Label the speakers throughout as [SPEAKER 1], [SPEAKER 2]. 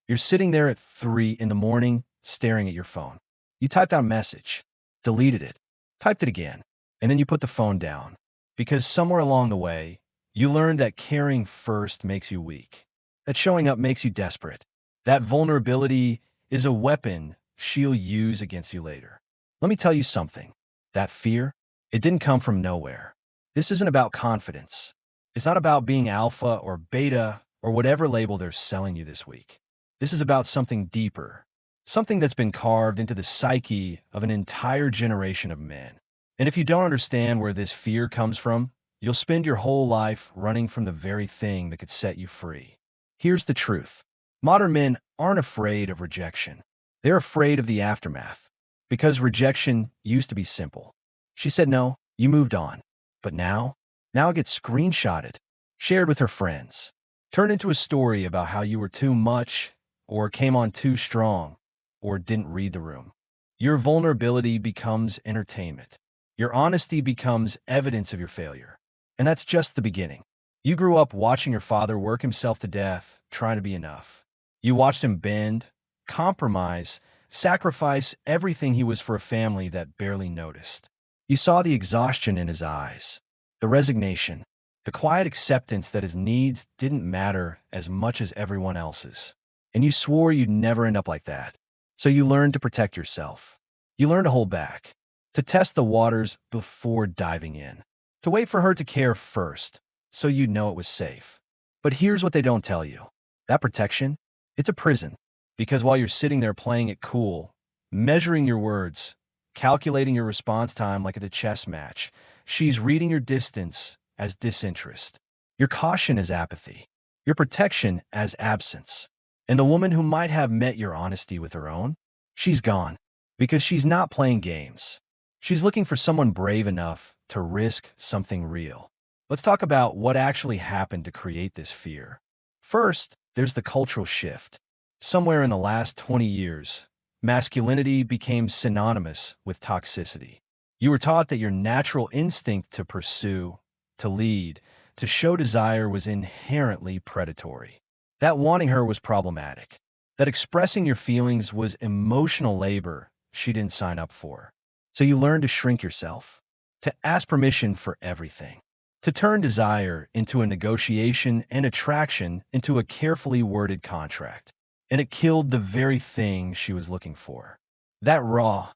[SPEAKER 1] You're sitting there at 3 in the morning, staring at your phone. You typed out a message, deleted it, typed it again, and then you put the phone down. Because somewhere along the way, you learned that caring first makes you weak, that showing up makes you desperate, that vulnerability is a weapon she'll use against you later. Let me tell you something. That fear, it didn't come from nowhere. This isn't about confidence. It's not about being alpha or beta or whatever label they're selling you this week. This is about something deeper, something that's been carved into the psyche of an entire generation of men. And if you don't understand where this fear comes from, you'll spend your whole life running from the very thing that could set you free. Here's the truth. Modern men aren't afraid of rejection. They're afraid of the aftermath. Because rejection used to be simple. She said no, you moved on. But now it gets screenshotted, shared with her friends, turned into a story about how you were too much, or came on too strong, or didn't read the room. Your vulnerability becomes entertainment. Your honesty becomes evidence of your failure. And that's just the beginning. You grew up watching your father work himself to death, trying to be enough. You watched him bend, compromise, sacrifice everything he was for a family that barely noticed. You saw the exhaustion in his eyes, the resignation, the quiet acceptance that his needs didn't matter as much as everyone else's. And you swore you'd never end up like that. So you learned to protect yourself. You learned to hold back, to test the waters before diving in, to wait for her to care first so you'd know it was safe. But here's what they don't tell you. That protection, it's a prison. Because while you're sitting there playing it cool, measuring your words, calculating your response time like at a chess match, she's reading your distance as disinterest, your caution as apathy, your protection as absence. And the woman who might have met your honesty with her own, she's gone. Because she's not playing games. She's looking for someone brave enough to risk something real. Let's talk about what actually happened to create this fear. First, there's the cultural shift. Somewhere in the last 20 years, masculinity became synonymous with toxicity. You were taught that your natural instinct to pursue, to lead, to show desire was inherently predatory. That wanting her was problematic. That expressing your feelings was emotional labor she didn't sign up for. So you learned to shrink yourself, to ask permission for everything, to turn desire into a negotiation and attraction into a carefully worded contract. And it killed the very thing she was looking for. That raw,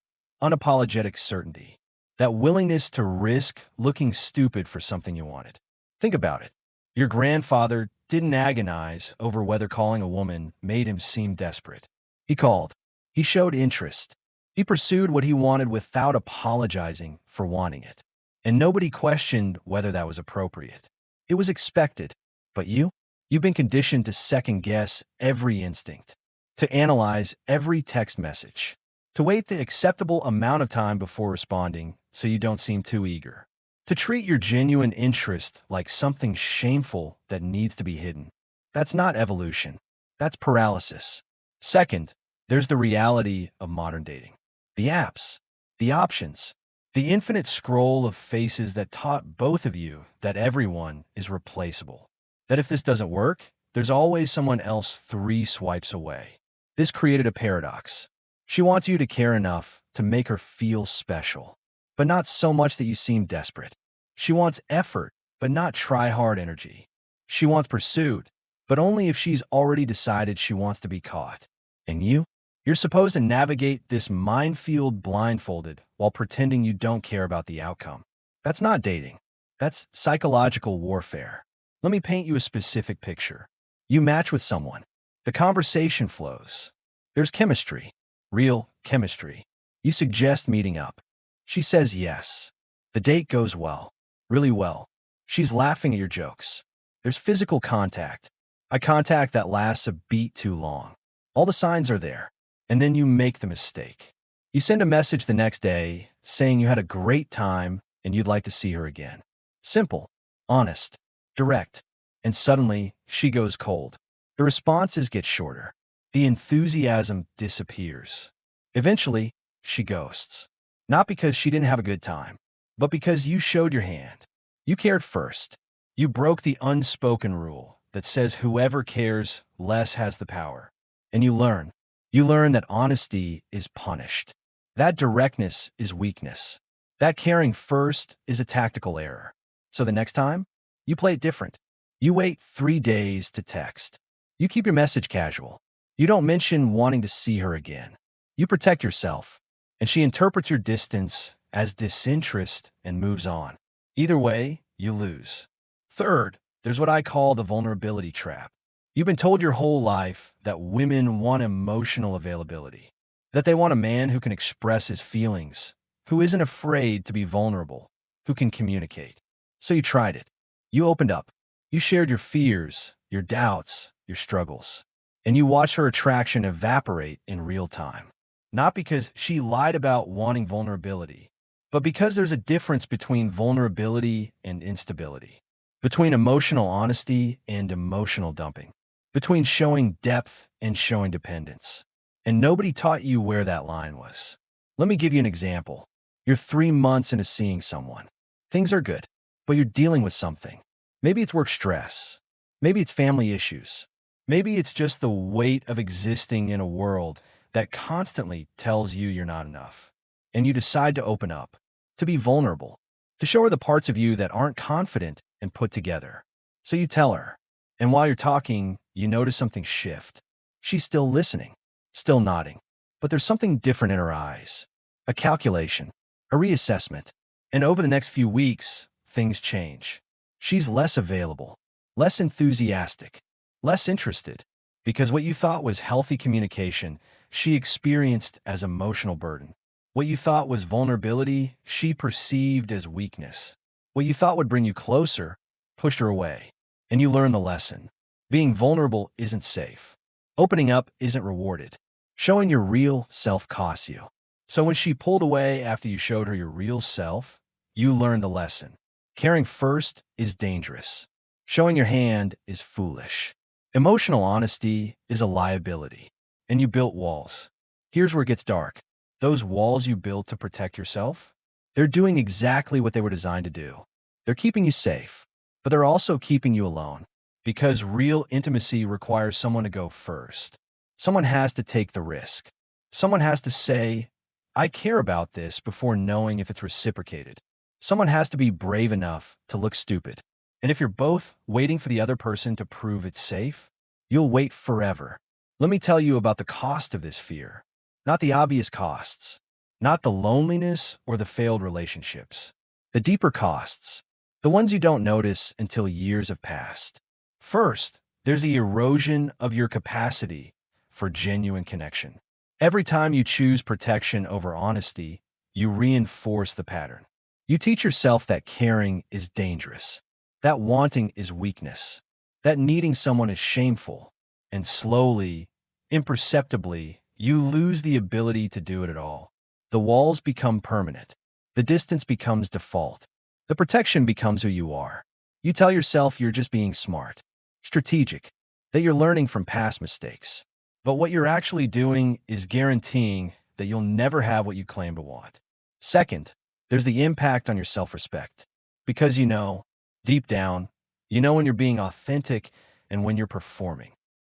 [SPEAKER 1] unapologetic certainty. That willingness to risk looking stupid for something you wanted. Think about it. Your grandfather didn't agonize over whether calling a woman made him seem desperate. He called. He showed interest. He pursued what he wanted without apologizing for wanting it. And nobody questioned whether that was appropriate. It was expected. But you've been conditioned to second-guess every instinct, to analyze every text message, to wait the acceptable amount of time before responding so you don't seem too eager, to treat your genuine interest like something shameful that needs to be hidden. That's not evolution. That's paralysis. Second, there's the reality of modern dating. The apps, the options, the infinite scroll of faces that taught both of you that everyone is replaceable. That if this doesn't work, there's always someone else 3 swipes away. This created a paradox. She wants you to care enough to make her feel special, but not so much that you seem desperate. She wants effort, but not try-hard energy. She wants pursuit, but only if she's already decided she wants to be caught. And you're supposed to navigate this minefield blindfolded while pretending you don't care about the outcome. That's not dating. That's psychological warfare. Let me paint you a specific picture. You match with someone. The conversation flows. There's chemistry, real chemistry. You suggest meeting up. She says yes. The date goes well, really well. She's laughing at your jokes. There's physical contact, eye contact that lasts a beat too long. All the signs are there. And then you make the mistake. You send a message the next day saying you had a great time and you'd like to see her again. Simple, honest, direct. And suddenly, she goes cold. The responses get shorter. The enthusiasm disappears. Eventually, she ghosts. Not because she didn't have a good time, but because you showed your hand. You cared first. You broke the unspoken rule that says whoever cares less has the power. And you learn. You learn that honesty is punished. That directness is weakness. That caring first is a tactical error. So the next time, you play it different. You wait 3 days to text. You keep your message casual. You don't mention wanting to see her again. You protect yourself, and she interprets your distance as disinterest and moves on. Either way, you lose. Third, there's what I call the vulnerability trap. You've been told your whole life that women want emotional availability, that they want a man who can express his feelings, who isn't afraid to be vulnerable, who can communicate. So you tried it. You opened up. You shared your fears, your doubts, your struggles. And you watched her attraction evaporate in real time. Not because she lied about wanting vulnerability, but because there's a difference between vulnerability and instability, between emotional honesty and emotional dumping, between showing depth and showing dependence. And nobody taught you where that line was. Let me give you an example. You're 3 months into seeing someone. Things are good, but you're dealing with something. Maybe it's work stress. Maybe it's family issues. Maybe it's just the weight of existing in a world that constantly tells you you're not enough. And you decide to open up, to be vulnerable, to show her the parts of you that aren't confident and put together. So you tell her. And while you're talking, you notice something shift. She's still listening, still nodding. But there's something different in her eyes. A calculation, a reassessment. And over the next few weeks, things change. She's less available, less enthusiastic, less interested. Because what you thought was healthy communication, she experienced as emotional burden. What you thought was vulnerability, she perceived as weakness. What you thought would bring you closer, pushed her away. And you learn the lesson. Being vulnerable isn't safe. Opening up isn't rewarded. Showing your real self costs you. So when she pulled away after you showed her your real self, you learned the lesson. Caring first is dangerous. Showing your hand is foolish. Emotional honesty is a liability. And you built walls. Here's where it gets dark. Those walls you built to protect yourself, they're doing exactly what they were designed to do. They're keeping you safe, but they're also keeping you alone. Because real intimacy requires someone to go first. Someone has to take the risk. Someone has to say, I care about this before knowing if it's reciprocated. Someone has to be brave enough to look stupid. And if you're both waiting for the other person to prove it's safe, you'll wait forever. Let me tell you about the cost of this fear. Not the obvious costs. Not the loneliness or the failed relationships. The deeper costs. The ones you don't notice until years have passed. First, there's the erosion of your capacity for genuine connection. Every time you choose protection over honesty, you reinforce the pattern. You teach yourself that caring is dangerous, that wanting is weakness, that needing someone is shameful, and slowly, imperceptibly, you lose the ability to do it at all. The walls become permanent. The distance becomes default. The protection becomes who you are. You tell yourself you're just being smart, strategic, that you're learning from past mistakes. But what you're actually doing is guaranteeing that you'll never have what you claim to want. Second, there's the impact on your self-respect. Because you know, deep down, you know when you're being authentic and when you're performing.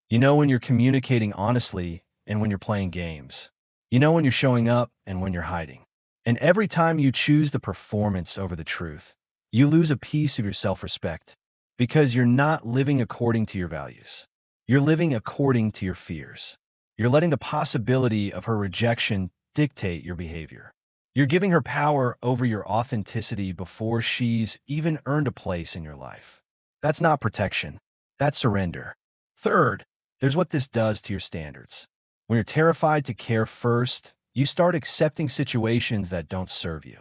[SPEAKER 1] You know when you're communicating honestly and when you're playing games. You know when you're showing up and when you're hiding. And every time you choose the performance over the truth, you lose a piece of your self-respect because you're not living according to your values. You're living according to your fears. You're letting the possibility of her rejection dictate your behavior. You're giving her power over your authenticity before she's even earned a place in your life. That's not protection. That's surrender. Third, there's what this does to your standards. When you're terrified to care first, you start accepting situations that don't serve you.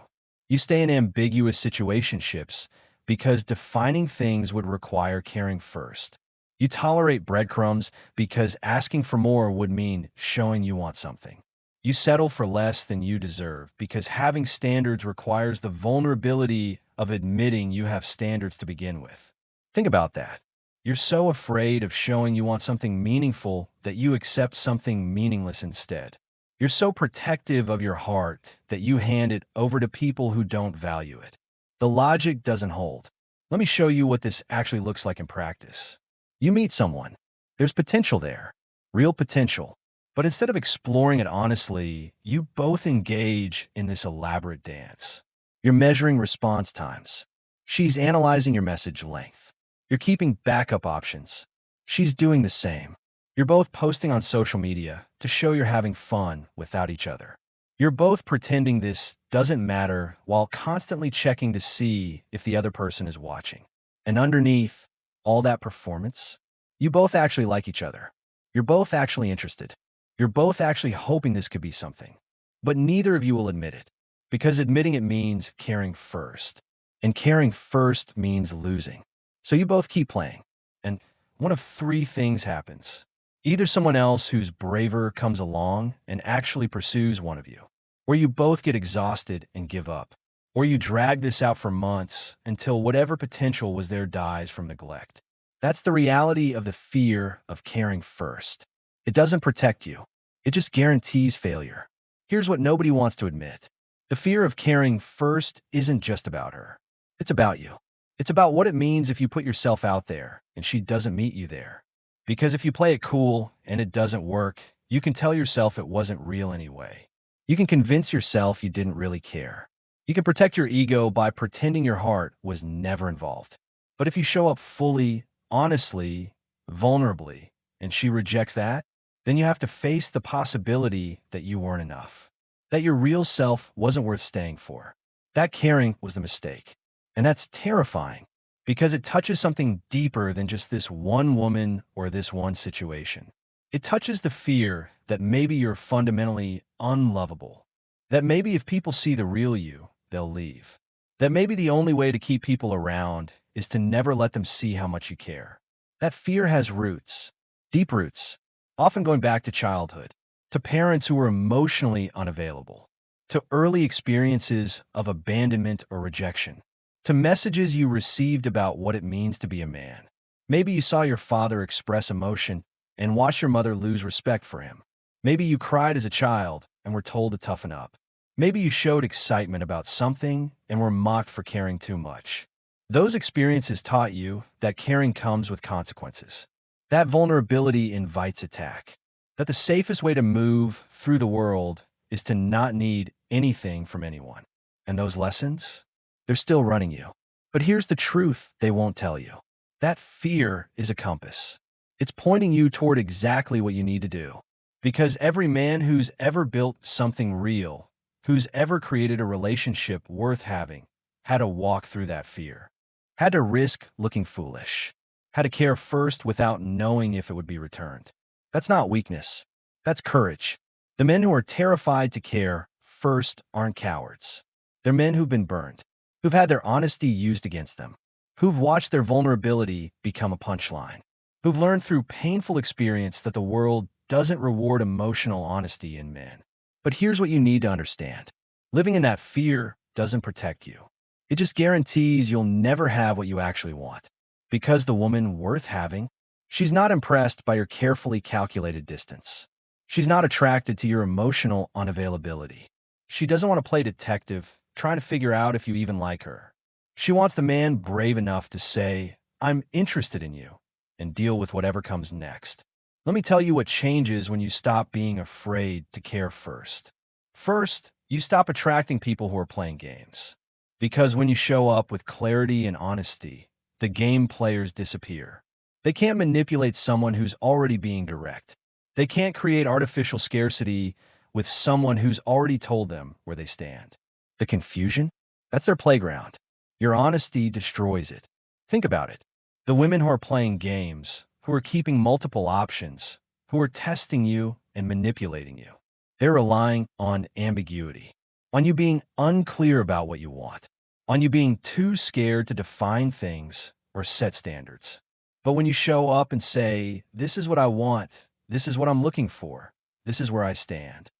[SPEAKER 1] You stay in ambiguous situationships because defining things would require caring first. You tolerate breadcrumbs because asking for more would mean showing you want something. You settle for less than you deserve because having standards requires the vulnerability of admitting you have standards to begin with. Think about that. You're so afraid of showing you want something meaningful that you accept something meaningless instead. You're so protective of your heart that you hand it over to people who don't value it. The logic doesn't hold. Let me show you what this actually looks like in practice. You meet someone. There's potential there. real potential. But instead of exploring it honestly, you both engage in this elaborate dance. You're measuring response times. She's analyzing your message length. You're keeping backup options. She's doing the same. You're both posting on social media to show you're having fun without each other. You're both pretending this doesn't matter while constantly checking to see if the other person is watching. And underneath all that performance, you both actually like each other. You're both actually interested. You're both actually hoping this could be something. But neither of you will admit it, because admitting it means caring first. And caring first means losing. So you both keep playing. And one of three things happens. Either someone else who's braver comes along and actually pursues one of you, or you both get exhausted and give up, or you drag this out for months until whatever potential was there dies from neglect. That's the reality of the fear of caring first. It doesn't protect you. It just guarantees failure. Here's what nobody wants to admit. The fear of caring first isn't just about her. It's about you. It's about what it means if you put yourself out there and she doesn't meet you there. Because if you play it cool and it doesn't work, you can tell yourself it wasn't real anyway. You can convince yourself you didn't really care. You can protect your ego by pretending your heart was never involved. But if you show up fully, honestly, vulnerably, and she rejects that, then you have to face the possibility that you weren't enough, that your real self wasn't worth staying for. That caring was the mistake. And that's terrifying because it touches something deeper than just this one woman or this one situation. It touches the fear that maybe you're fundamentally unlovable, that maybe if people see the real you, they'll leave, that maybe the only way to keep people around is to never let them see how much you care. That fear has roots, deep roots, often going back to childhood, to parents who were emotionally unavailable, to early experiences of abandonment or rejection, to messages you received about what it means to be a man. Maybe you saw your father express emotion and watched your mother lose respect for him. Maybe you cried as a child and were told to toughen up. Maybe you showed excitement about something and were mocked for caring too much. Those experiences taught you that caring comes with consequences, that vulnerability invites attack, that the safest way to move through the world is to not need anything from anyone. And those lessons? They're still running you. But here's the truth they won't tell you. That fear is a compass. It's pointing you toward exactly what you need to do. Because every man who's ever built something real, who's ever created a relationship worth having, had to walk through that fear, had to risk looking foolish, had to care first without knowing if it would be returned. That's not weakness. That's courage. The men who are terrified to care first aren't cowards. They're men who've been burned, who've had their honesty used against them, who've watched their vulnerability become a punchline, who've learned through painful experience that the world doesn't reward emotional honesty in men. But here's what you need to understand. Living in that fear doesn't protect you. It just guarantees you'll never have what you actually want. Because the woman worth having, she's not impressed by your carefully calculated distance. She's not attracted to your emotional unavailability. She doesn't want to play detective, trying to figure out if you even like her. She wants the man brave enough to say, "I'm interested in you," and deal with whatever comes next. Let me tell you what changes when you stop being afraid to care first. First, you stop attracting people who are playing games. Because when you show up with clarity and honesty, the game players disappear. They can't manipulate someone who's already being direct. They can't create artificial scarcity with someone who's already told them where they stand. The confusion? That's their playground. Your honesty destroys it. Think about it. The women who are playing games, who are keeping multiple options, who are testing you and manipulating you, they're relying on ambiguity, on you being unclear about what you want, on you being too scared to define things or set standards. But when you show up and say, "This is what I want, this is what I'm looking for, this is where I stand,"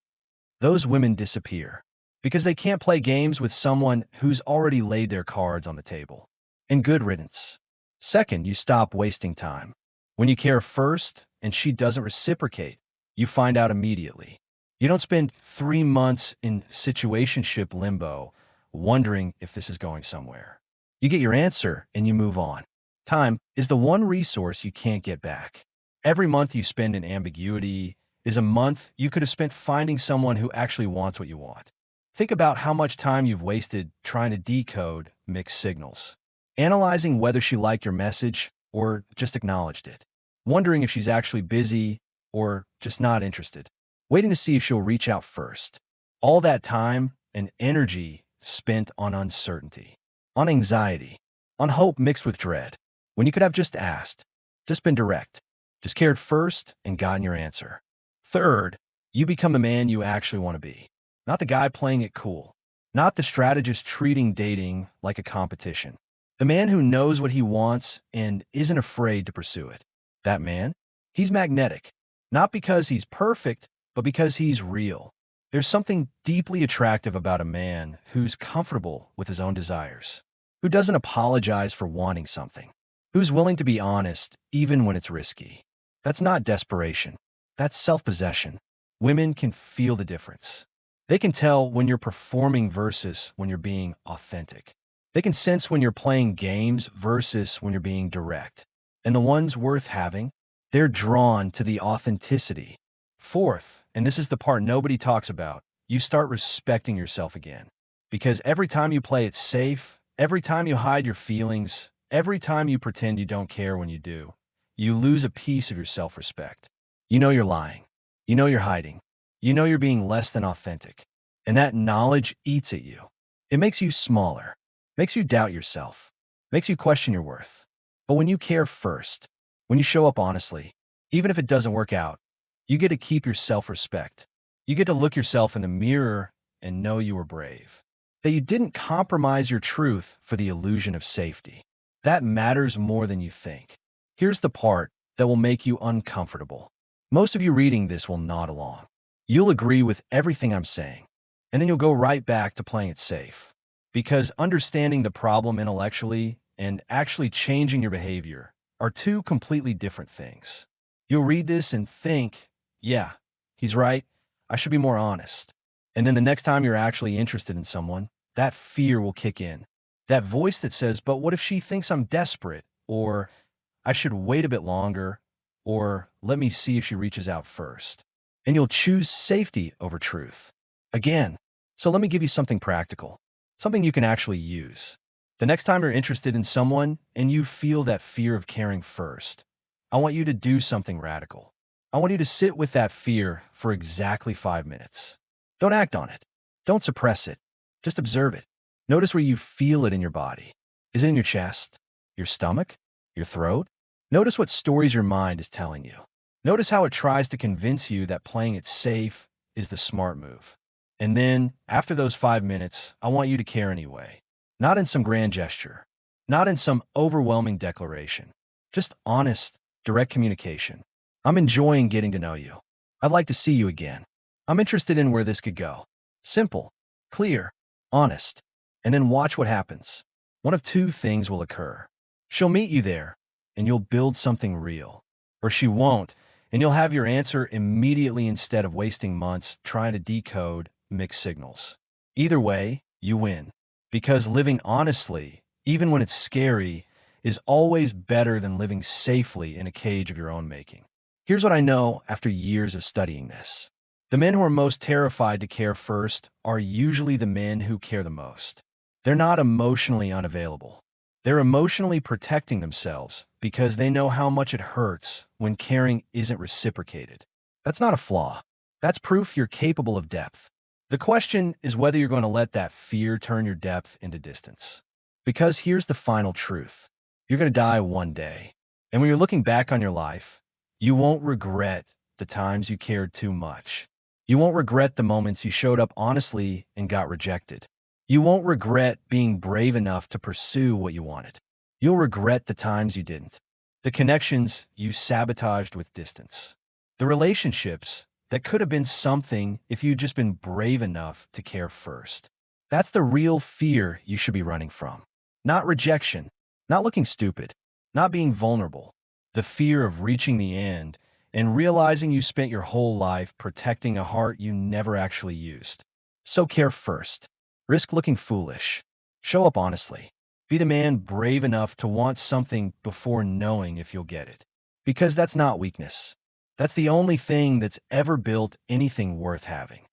[SPEAKER 1] those women disappear because they can't play games with someone who's already laid their cards on the table. And good riddance. Second, you stop wasting time. When you care first and she doesn't reciprocate, you find out immediately. You don't spend 3 months in situationship limbo wondering if this is going somewhere. You get your answer and you move on. Time is the one resource you can't get back. Every month you spend in ambiguity is a month you could have spent finding someone who actually wants what you want. Think about how much time you've wasted trying to decode mixed signals, analyzing whether she liked your message or just acknowledged it, wondering if she's actually busy or just not interested, waiting to see if she'll reach out first. All that time and energy spent on uncertainty, on anxiety, on hope mixed with dread, when you could have just asked, just been direct, just cared first and gotten your answer. Third, you become the man you actually want to be. Not the guy playing it cool. Not the strategist treating dating like a competition. The man who knows what he wants and isn't afraid to pursue it. That man, he's magnetic. Not because he's perfect, but because he's real. There's something deeply attractive about a man who's comfortable with his own desires, who doesn't apologize for wanting something, who's willing to be honest even when it's risky. That's not desperation. That's self-possession. Women can feel the difference. They can tell when you're performing versus when you're being authentic. They can sense when you're playing games versus when you're being direct. And the ones worth having, they're drawn to the authenticity. Fourth, and this is the part nobody talks about, you start respecting yourself again. Because every time you play it safe, every time you hide your feelings, every time you pretend you don't care when you do, you lose a piece of your self-respect. You know you're lying. You know you're hiding. You know you're being less than authentic. And that knowledge eats at you. It makes you smaller, makes you doubt yourself, makes you question your worth. But when you care first, when you show up honestly, even if it doesn't work out, you get to keep your self-respect. You get to look yourself in the mirror and know you were brave. That you didn't compromise your truth for the illusion of safety. That matters more than you think. Here's the part that will make you uncomfortable. Most of you reading this will nod along. You'll agree with everything I'm saying, and then you'll go right back to playing it safe. Because understanding the problem intellectually and actually changing your behavior are two completely different things. You'll read this and think, yeah, he's right, I should be more honest. And then the next time you're actually interested in someone, that fear will kick in. That voice that says, but what if she thinks I'm desperate? Or I should wait a bit longer? Or let me see if she reaches out first. And you'll choose safety over truth. Again, so let me give you something practical, something you can actually use. The next time you're interested in someone and you feel that fear of caring first, I want you to do something radical. I want you to sit with that fear for exactly 5 minutes. Don't act on it. Don't suppress it. Just observe it. Notice where you feel it in your body. Is it in your chest? Your stomach? Your throat? Notice what stories your mind is telling you. Notice how it tries to convince you that playing it safe is the smart move. And then, after those 5 minutes, I want you to care anyway. Not in some grand gesture. Not in some overwhelming declaration. Just honest, direct communication. I'm enjoying getting to know you. I'd like to see you again. I'm interested in where this could go. Simple, clear, honest. And then watch what happens. One of two things will occur. She'll meet you there, and you'll build something real. Or she won't, and you'll have your answer immediately instead of wasting months trying to decode mixed signals. Either way, you win. Because living honestly, even when it's scary, is always better than living safely in a cage of your own making. Here's what I know after years of studying this. The men who are most terrified to care first are usually the men who care the most. They're not emotionally unavailable. They're emotionally protecting themselves because they know how much it hurts when caring isn't reciprocated. That's not a flaw. That's proof you're capable of depth. The question is whether you're going to let that fear turn your depth into distance. Because here's the final truth. You're going to die one day. And when you're looking back on your life, you won't regret the times you cared too much. You won't regret the moments you showed up honestly and got rejected. You won't regret being brave enough to pursue what you wanted. You'll regret the times you didn't. The connections you sabotaged with distance. The relationships that could have been something if you'd just been brave enough to care first. That's the real fear you should be running from. Not rejection, not looking stupid, not being vulnerable. The fear of reaching the end and realizing you spent your whole life protecting a heart you never actually used. So care first. Risk looking foolish. Show up honestly. Be the man brave enough to want something before knowing if you'll get it. Because that's not weakness. That's the only thing that's ever built anything worth having.